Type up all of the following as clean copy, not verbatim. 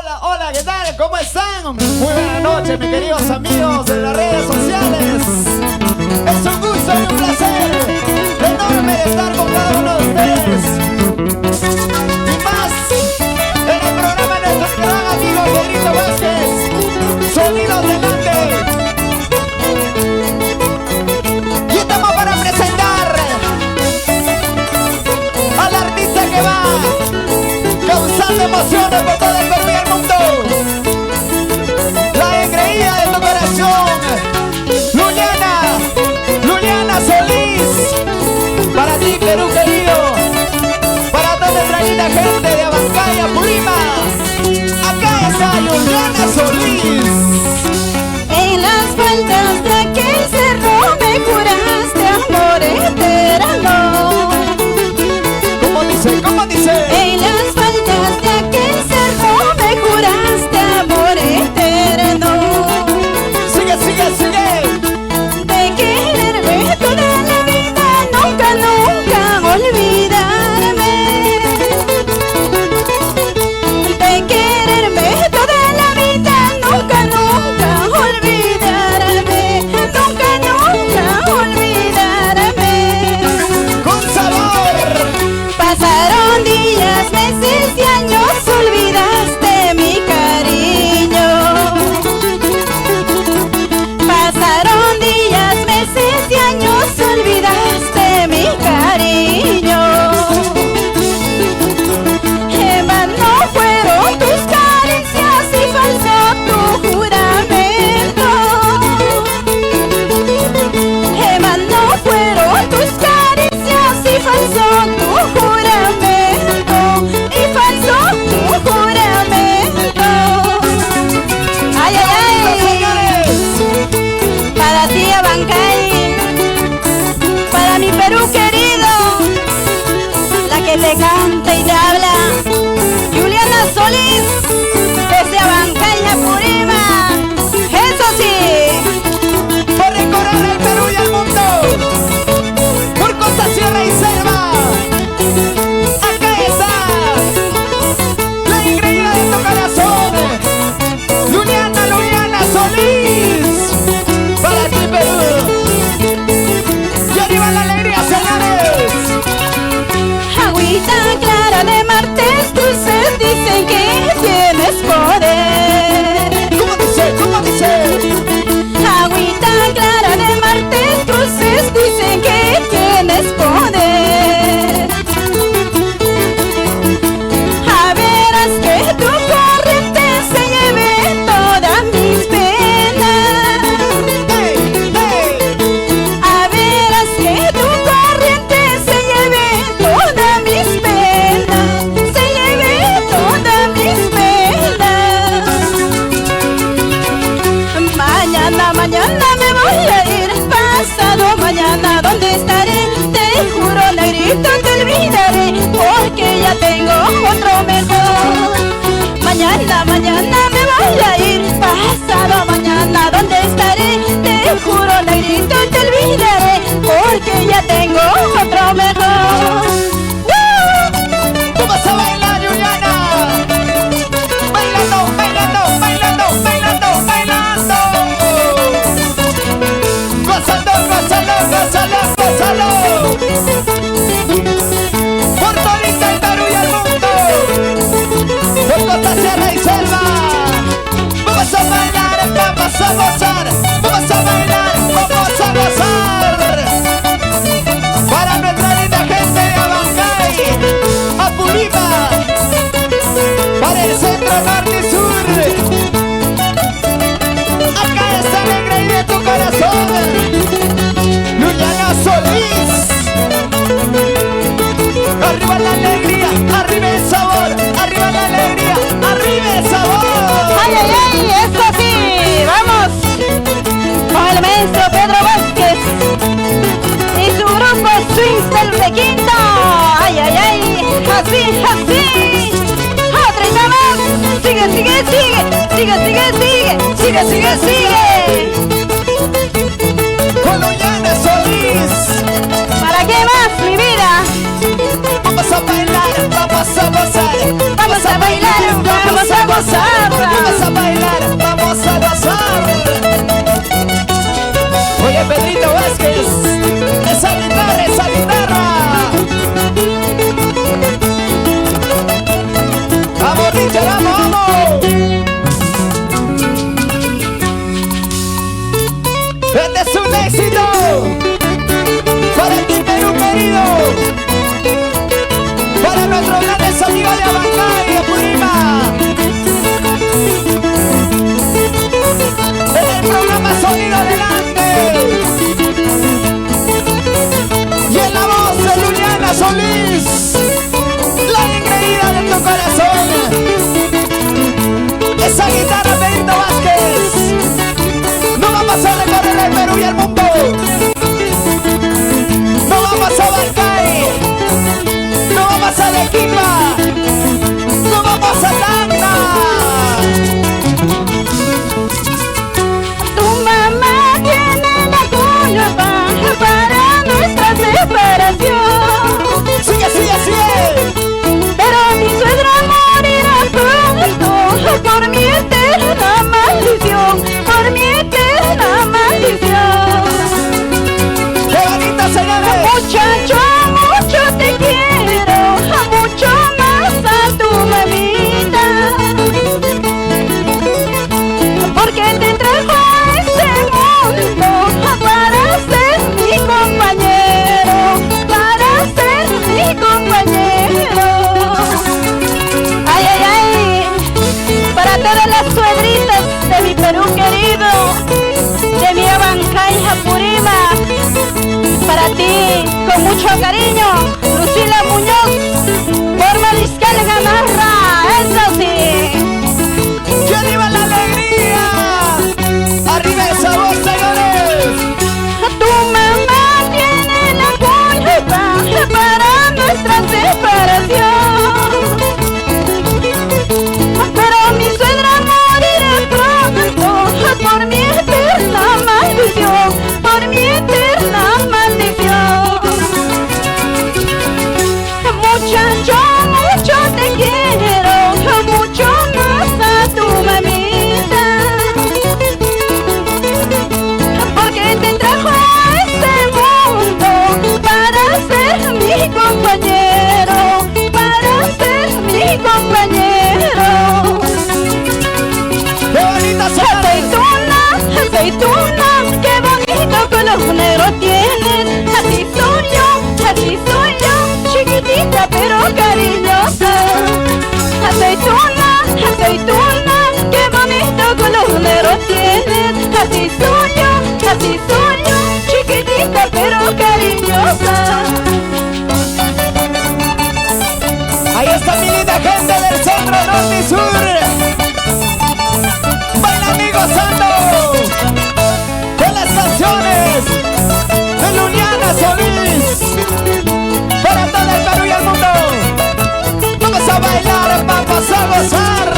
Hola, hola, ¿qué tal? ¿Cómo están? Muy buenas noches, mis queridos amigos de las redes sociales. Es un gusto y un placer enorme de estar con cada uno de ustedes. Y más en el programa de nuestro gran amigo Pedrito Vázquez. Sonidos delante. Y estamos para presentar al artista que va causando emociones por todo el Perú y el mundo. La engreída de tu corazón, Luliana Solís. Para ti, Perú querido, para toda nuestra linda gente de Abancaya, Purima. Acá está Luliana Solís. En las faldas de aquel cerro me juraste amor eterno. ¿Cómo dice? ¿Cómo dice? En las faldas de aquel cerro me juraste amor eterno. Sigue, sigue, sigue. De quererme toda la vida, nunca, nunca olvidarme. De quererme toda la vida, nunca, nunca olvidarme. Nunca, nunca olvidarme. Con sabor. Pasaron días, meses y años, olvidaste mi cariño. Pasaron días, meses y años, olvidaste mi cariño. En vano fueron tus caricias y falso tu juramento. En vano fueron tus caricias y falso tu juramento. Y falso tu juramento. Ay, ay, ay. Para ti, Abancay, para mi Perú querido, la que te canta y te habla, Luliana Solís, desde Abancay a Purima. Eso sí, Por recorrer el Perú y el mundo, por costa, sierra y selva. Acá está la engreída de tu corazón, Luliana Solís. Para ti, Perú. Y arriba la alegría, señores. agüita clara de martes dulces, dicen que tienes poder. ¿Cómo dice? ¿Cómo dice? Agüita clara de martes dulces, dicen que tienes poder. A veras que tu corriente se lleve todas mis penas. ¡Hey! ¡Hey! A veras que tu corriente se lleve todas mis penas. Se lleve todas mis penas. Mañana, mañana me voy a ir. Pasado mañana, ¿dónde estaré? Te juro, negrito, te olvidaré, porque ya tengo otro mejor. Mañana, mañana me voy a ir. Pasado mañana, ¿dónde estaré? Te juro, negrito, te olvidaré, porque ya tengo otro mejor. Vamos a bailar, Luliana. Bailando, bailando, bailando, bailando, bailando. Gózalo, gózalo, gózalo, gózalo. Por todita el Perú y el mundo, por costa, sierra y selva. Vamos a bailar, vamos a gozar. Vamos a bailar, vamos a gozar. Para nuestra linda gente de Abancay, a Purima, para el centro, norte y sur. Acá está la engreída de tu corazón, Luliana Solís. Arriba la alegría, arriba el sabor, arriba la alegría, arriba el sabor. ¡Ay, ay, ay! ¡Esto sí! ¡Vamos! Con el maestro Pedro Vázquez y su grupo Swing del Quinto. ¡Ay, ay, ay! ¡Así, así! ¡Otra y más! ¡Sigue, sigue, sigue! ¡Sigue, sigue, sigue! ¡Sigue, sigue, sigue! Con Luliana Solís. ¿Para qué más, mi vida? Vamos a bailar, vamos a gozar. Vamos a bailar, vamos a gozar. todas las suegritas de mi Perú querido, de mi Abancay Japurima, para ti, con mucho cariño, Lucila Muñoz, por Mariscal Gamarra, eso sí. ¡Que arriba la alegría! ¡Arriba esa voz, señores! Tu mamá tiene la culpa para nuestra separación, pero mi suegra morirá pronto por mi eterna maldición, por mi eterna maldición. Muchacho, mucho te quiero, mucho más a tu mamita, porque te trajo a este mundo para ser mi compañero, para ser mi compañero. ¡Qué bonita Aceituna, aceituna, qué bonito color negro tienes. Así soy yo, chiquitita pero cariñosa. Aceituna, aceituna, qué bonito color negro tienes. Así soy yo, chiquitita pero cariñosa. Ahí está mi linda gente del centro, norte y sur. Bailando y gozando con las canciones de Juliana Solís para todo el Perú y el mundo. Vamos a bailar, vamos a gozar.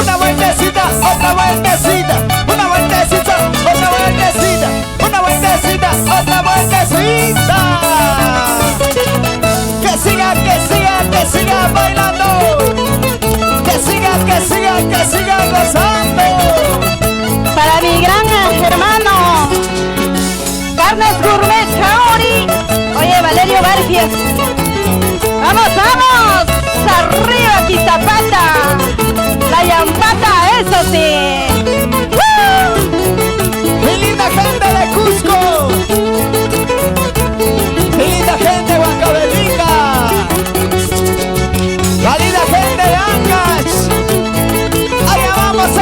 Una vueltecita, otra vueltecita, una vueltecita, otra vueltecita, una vueltecita, otra vueltecita. Que siga, que siga, que siga bailando. Que siga, que siga, que siga gozando. Para mi gran hermano Carnes Gourmet Chaori, oye Valerio Barfias, vamos, vamos, arriba Quizapata, la Yampata, eso sí. Mi linda gente de Cusco, mi linda gente de Huancavelica, la linda gente de Ancash. Allá vamos,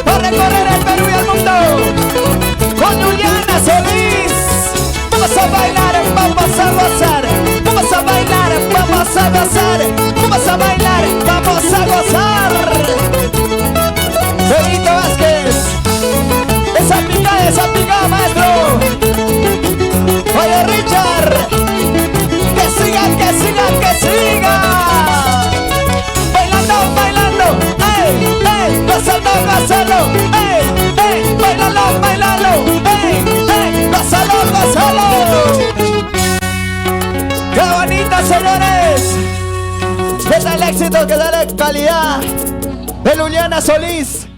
a recorrer el Perú y el mundo con Juliana Solís. Vamos a bailar, vamos a gozar, vamos a bailar, vamos a gozar, vamos a bailar, vamos a gozar. Benito Vázquez, esa pica, maestro. Oye, Richard, que siga, que siga, que siga. Bailando, bailando, gozando, gozando, bailando, bailando, gozando, gozando. ¡Qué bonito, señores! ¿Qué tal el éxito? ¿Qué tal la calidad de Juliana Solís?